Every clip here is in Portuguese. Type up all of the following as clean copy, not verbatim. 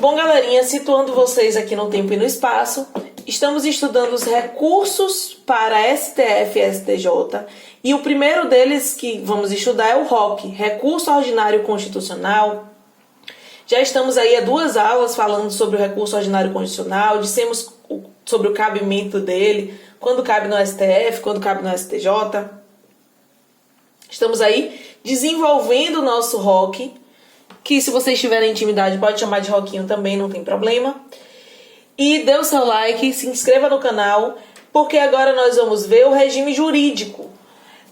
Bom, galerinha, situando vocês aqui no tempo e no espaço, estamos estudando os recursos para STF e STJ, e o primeiro deles que vamos estudar é o ROC, Recurso Ordinário Constitucional. Já estamos aí há 2 aulas falando sobre o recurso ordinário constitucional, dissemos sobre o cabimento dele, quando cabe no STF, quando cabe no STJ. Estamos aí desenvolvendo o nosso ROC, que se vocês tiverem intimidade pode chamar de Roquinho também, não tem problema. E dê o seu like, se inscreva no canal, porque agora nós vamos ver o regime jurídico.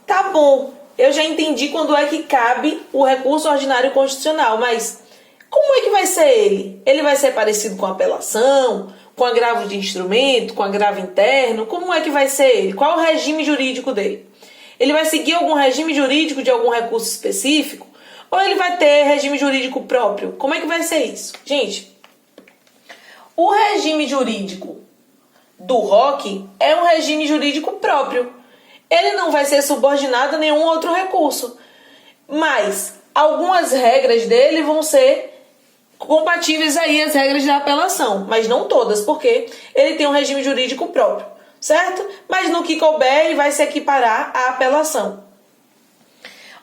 Tá bom, eu já entendi quando é que cabe o recurso ordinário constitucional, mas como é que vai ser ele? Ele vai ser parecido com apelação, com agravo de instrumento, com agravo interno? Como é que vai ser ele? Qual é o regime jurídico dele? Ele vai seguir algum regime jurídico de algum recurso específico? Ou ele vai ter regime jurídico próprio? Como é que vai ser isso? Gente, o regime jurídico do ROC é um regime jurídico próprio. Ele não vai ser subordinado a nenhum outro recurso. Mas algumas regras dele vão ser compatíveis aí às regras da apelação. Mas não todas, porque ele tem um regime jurídico próprio, certo? Mas no que couber, ele vai se equiparar à apelação.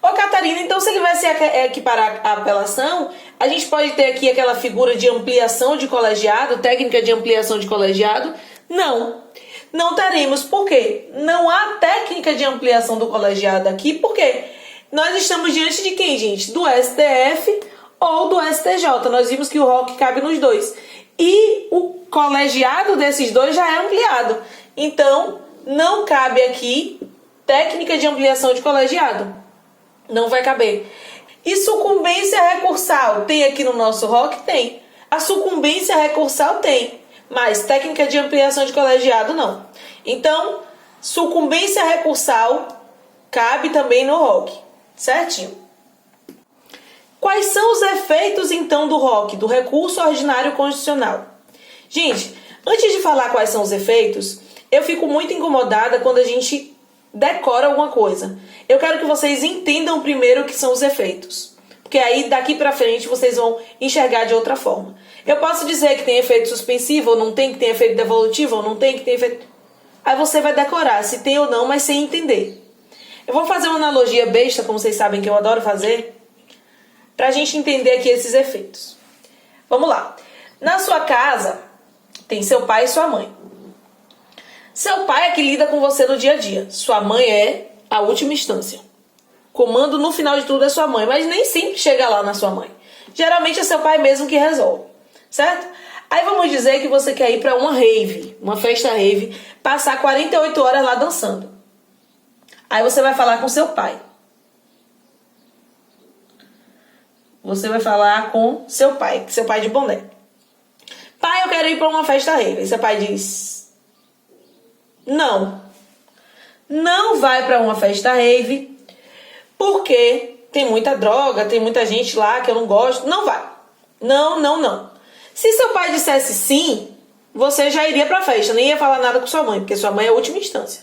Ô Catarina, então se ele vai se equiparar à apelação, a gente pode ter aqui aquela figura de ampliação de colegiado, técnica de ampliação de colegiado? Não, não teremos. Por quê? Não há técnica de ampliação do colegiado aqui, porque nós estamos diante de quem, gente? Do STF ou do STJ. Nós vimos que o ROC cabe nos dois. E o colegiado desses dois já é ampliado. Então, não cabe aqui técnica de ampliação de colegiado. Não vai caber. E sucumbência recursal? Tem aqui no nosso ROC? Tem. A sucumbência recursal tem. Mas técnica de ampliação de colegiado não. Então, sucumbência recursal cabe também no ROC. Certinho? Quais são os efeitos, então, do ROC, do Recurso Ordinário Constitucional? Gente, antes de falar quais são os efeitos, eu fico muito incomodada quando a gente decora alguma coisa. Eu quero que vocês entendam primeiro o que são os efeitos, porque aí daqui pra frente vocês vão enxergar de outra forma. Eu posso dizer que tem efeito suspensivo ou não tem, que tem efeito devolutivo ou não tem, que tem efeito... Aí você vai decorar se tem ou não, mas sem entender. Eu vou fazer uma analogia besta, como vocês sabem que eu adoro fazer, pra gente entender aqui esses efeitos. Vamos lá. Na sua casa tem seu pai e sua mãe. Seu pai é que lida com você no dia a dia. Sua mãe é a última instância. Comando no final de tudo é sua mãe, mas nem sempre chega lá na sua mãe. Geralmente é seu pai mesmo que resolve, certo? Aí vamos dizer que você quer ir para uma rave, uma festa rave, passar 48 horas lá dançando. Aí você vai falar com seu pai. Você vai falar com seu pai de boné. Pai, eu quero ir para uma festa rave. Aí seu pai diz: não. Não vai para uma festa rave, porque tem muita droga, tem muita gente lá que eu não gosto. Não vai. Não, não, não. Se seu pai dissesse sim, você já iria para a festa, nem ia falar nada com sua mãe, porque sua mãe é a última instância.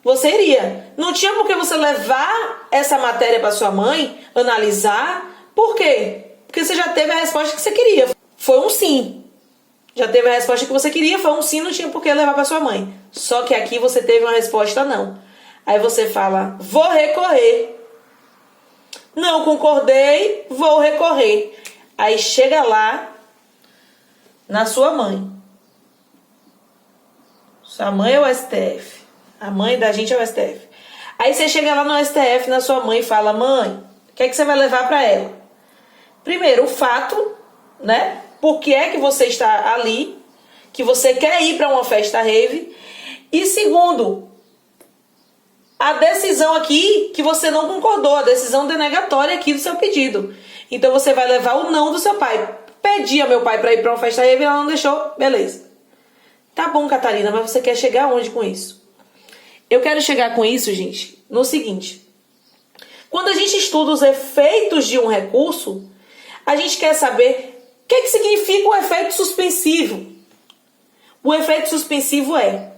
Você iria. Não tinha por que você levar essa matéria para sua mãe, analisar. Por quê? Porque você já teve a resposta que você queria. Foi um sim. Já teve a resposta que você queria, foi um sim, não tinha por que levar para sua mãe. Só que aqui você teve uma resposta não. Aí você fala: vou recorrer. Não concordei, vou recorrer. Aí chega lá na sua mãe. Sua mãe é o STF. A mãe da gente é o STF. Aí você chega lá no STF, na sua mãe, e fala: mãe, o que é que você vai levar para ela? Primeiro, o fato, né? Por que é que você está ali, que você quer ir para uma festa rave. E segundo, a decisão aqui que você não concordou, a decisão denegatória aqui do seu pedido. Então você vai levar o não do seu pai. Pedi a meu pai para ir para uma festa rave e ela não deixou, beleza. Tá bom, Catarina, mas você quer chegar aonde com isso? Eu quero chegar com isso, gente, no seguinte. Quando a gente estuda os efeitos de um recurso, a gente quer saber o que significa o efeito suspensivo. O efeito suspensivo é: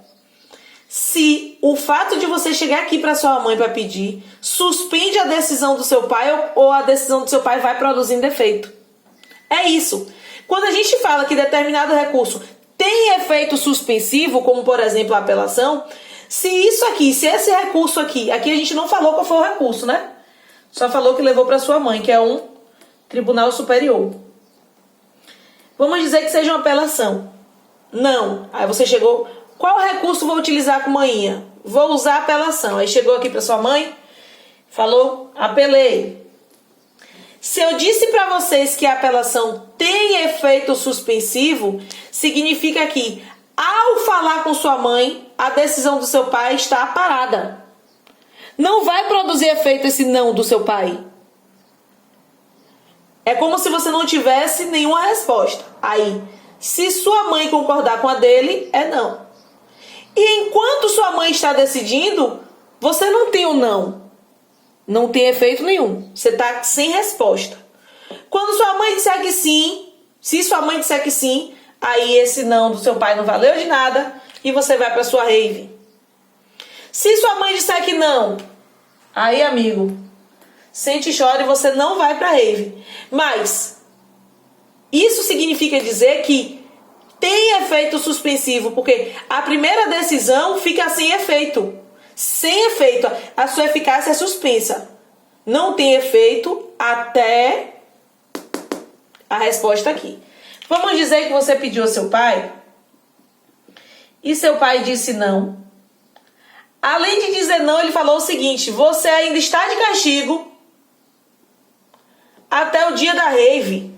se o fato de você chegar aqui para sua mãe para pedir suspende a decisão do seu pai ou a decisão do seu pai vai produzindo efeito. É isso. Quando a gente fala que determinado recurso tem efeito suspensivo, como por exemplo a apelação, se esse recurso aqui a gente não falou qual foi o recurso, né? Só falou que levou para sua mãe, que é um tribunal superior. Vamos dizer que seja uma apelação. Não. Aí você chegou, qual recurso vou utilizar com manhinha? Vou usar a apelação. Aí chegou aqui para sua mãe, falou, apelei. Se eu disse para vocês que a apelação tem efeito suspensivo, significa que, ao falar com sua mãe, a decisão do seu pai está parada. Não vai produzir efeito esse não do seu pai. É como se você não tivesse nenhuma resposta. Aí, se sua mãe concordar com a dele, é não. E enquanto sua mãe está decidindo, você não tem o não. Não tem efeito nenhum. Você está sem resposta. Quando sua mãe disser que sim, se sua mãe disser que sim, aí esse não do seu pai não valeu de nada e você vai para sua rave. Se sua mãe disser que não, aí, amigo, sente e chora e você não vai para rave. Mas isso significa dizer que tem efeito suspensivo, porque a primeira decisão fica sem efeito. Sem efeito, a sua eficácia é suspensa. Não tem efeito até a resposta aqui. Vamos dizer que você pediu ao seu pai e seu pai disse não. Além de dizer não, ele falou o seguinte: você ainda está de castigo até o dia da rave.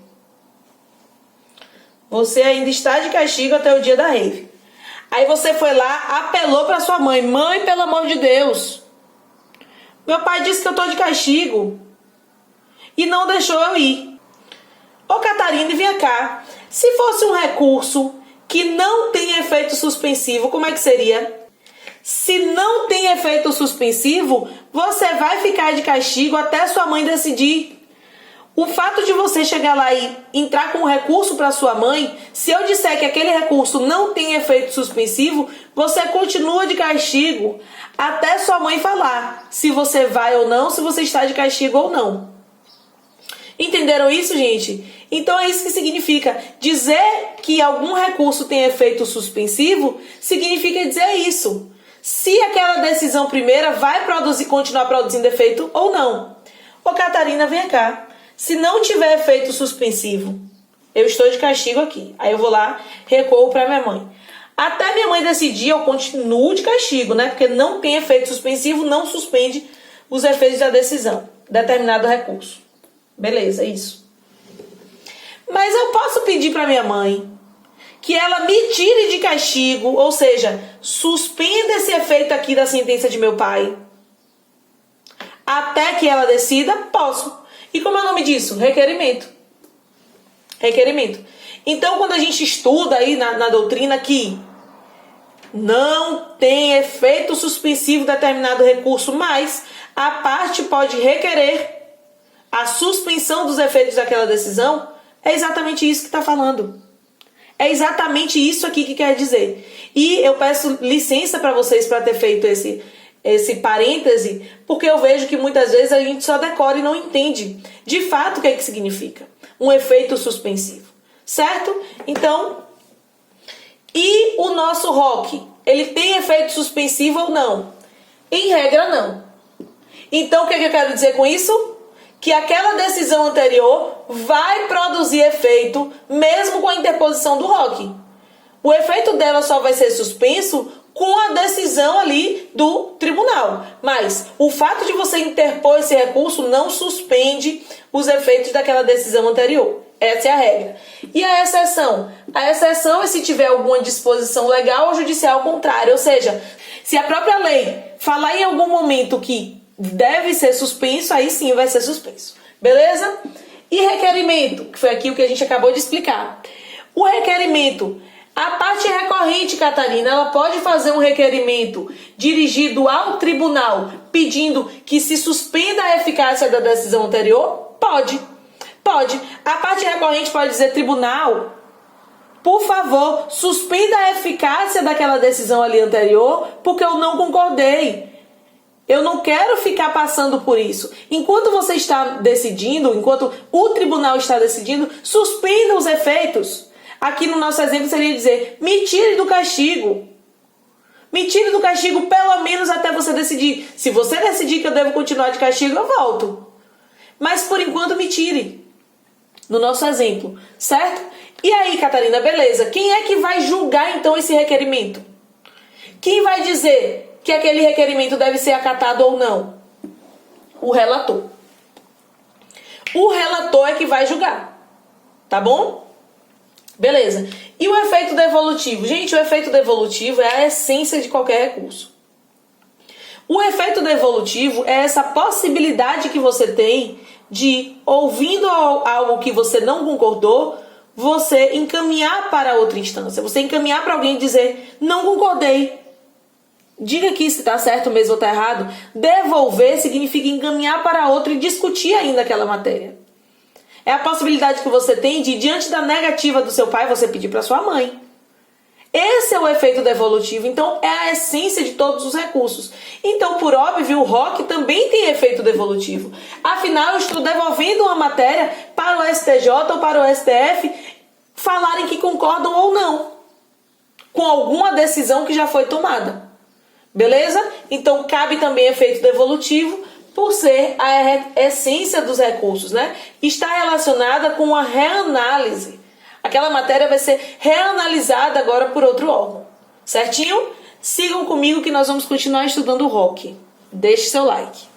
Você ainda está de castigo até o dia da rave. Aí você foi lá, apelou para sua mãe. Mãe, pelo amor de Deus, meu pai disse que eu estou de castigo e não deixou eu ir. Ô Catarina, vem cá. Se fosse um recurso que não tem efeito suspensivo, como é que seria? Se não tem efeito suspensivo, você vai ficar de castigo até sua mãe decidir. O fato de você chegar lá e entrar com um recurso para sua mãe, se eu disser que aquele recurso não tem efeito suspensivo, você continua de castigo até sua mãe falar se você vai ou não, se você está de castigo ou não. Entenderam isso, gente? Então é isso que significa. Dizer que algum recurso tem efeito suspensivo significa dizer isso. Se aquela decisão primeira vai continuar produzindo efeito ou não. Ô Catarina, vem cá. Se não tiver efeito suspensivo, eu estou de castigo aqui. Aí eu vou lá, recorro para minha mãe. Até minha mãe decidir, eu continuo de castigo, né? Porque não tem efeito suspensivo, não suspende os efeitos da decisão, determinado recurso. Beleza, isso. Mas eu posso pedir para minha mãe que ela me tire de castigo, ou seja, suspenda esse efeito aqui da sentença de meu pai, até que ela decida? Posso. E como é o nome disso? Requerimento. Requerimento. Então, quando a gente estuda aí na doutrina que não tem efeito suspensivo determinado recurso, mas a parte pode requerer a suspensão dos efeitos daquela decisão, é exatamente isso que está falando. É exatamente isso aqui que quer dizer. E eu peço licença para vocês para ter feito esse parêntese, porque eu vejo que muitas vezes a gente só decora e não entende de fato o que é que significa um efeito suspensivo, certo? Então, e o nosso ROC, ele tem efeito suspensivo ou não? Em regra, não. Então, o que é que eu quero dizer com isso? Que aquela decisão anterior vai produzir efeito mesmo com a interposição do ROC. O efeito dela só vai ser suspenso com a decisão ali do tribunal. Mas o fato de você interpor esse recurso não suspende os efeitos daquela decisão anterior. Essa é a regra. E a exceção? A exceção é se tiver alguma disposição legal ou judicial contrária. Ou seja, se a própria lei falar em algum momento que deve ser suspenso, aí sim vai ser suspenso. Beleza? E requerimento, que foi aqui o que a gente acabou de explicar. O requerimento, a parte recorrente, Catarina, ela pode fazer um requerimento dirigido ao tribunal pedindo que se suspenda a eficácia da decisão anterior? Pode. Pode. A parte recorrente pode dizer: tribunal, por favor, suspenda a eficácia daquela decisão ali anterior porque eu não concordei. Eu não quero ficar passando por isso. Enquanto você está decidindo, enquanto o tribunal está decidindo, suspenda os efeitos. Aqui no nosso exemplo seria dizer, me tire do castigo. Me tire do castigo pelo menos até você decidir. Se você decidir que eu devo continuar de castigo, eu volto. Mas por enquanto me tire. No nosso exemplo, certo? E aí, Catarina, beleza. Quem é que vai julgar então esse requerimento? Quem vai dizer que aquele requerimento deve ser acatado ou não? O relator. O relator é que vai julgar. Tá bom? Beleza. E o efeito devolutivo? Gente, o efeito devolutivo é a essência de qualquer recurso. O efeito devolutivo é essa possibilidade que você tem de, ouvindo algo que você não concordou, você encaminhar para outra instância. Você encaminhar para alguém e dizer, não concordei. Diga aqui se está certo mesmo ou está errado. Devolver significa encaminhar para outro e discutir ainda aquela matéria. É a possibilidade que você tem de, diante da negativa do seu pai, você pedir para sua mãe. Esse é o efeito devolutivo. Então, é a essência de todos os recursos. Então, por óbvio, o ROC também tem efeito devolutivo. Afinal, eu estou devolvendo uma matéria para o STJ ou para o STF falarem que concordam ou não com alguma decisão que já foi tomada. Beleza? Então, cabe também efeito devolutivo, por ser a essência dos recursos, né? Está relacionada com a reanálise. Aquela matéria vai ser reanalisada agora por outro órgão. Certinho? Sigam comigo que nós vamos continuar estudando o ROC. Deixe seu like.